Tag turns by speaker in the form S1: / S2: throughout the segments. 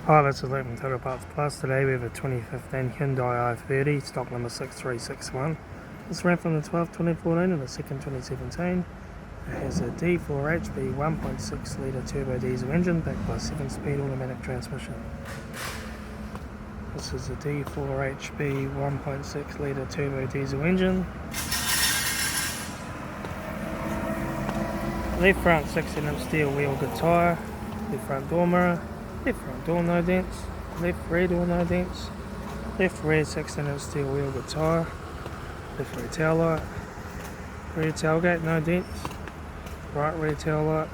S1: Hi, this is Litre Total Parts Plus. Today we have a 2015 Hyundai i30, stock number 6361. This ran from the 12th 2014 to the 2nd 2017. It has a D4 HP 1.6 litre turbo diesel engine backed by a 7-speed automatic transmission. This is a D4 HP 1.6 litre turbo diesel engine. Left front 16-inch steel wheel good tyre, left front door mirror, left front door no dents, left rear door no dents, left rear 16-inch steel wheel good tyre, left rear tail light, rear tailgate no dents, right rear tail light,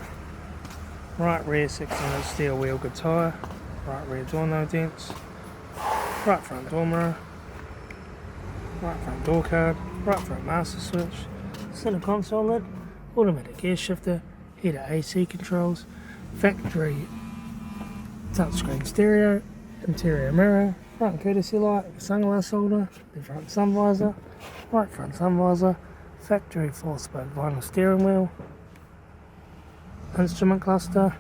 S1: right rear 16-inch steel wheel good tyre, right rear door no dents, right front door mirror, right front door card, right front master switch, center console lid, automatic gear shifter, heater AC controls, factory touchscreen stereo, interior mirror, front courtesy light, sunglass holder, the front sun visor, right front sun visor, factory 4-spoke vinyl steering wheel, instrument cluster,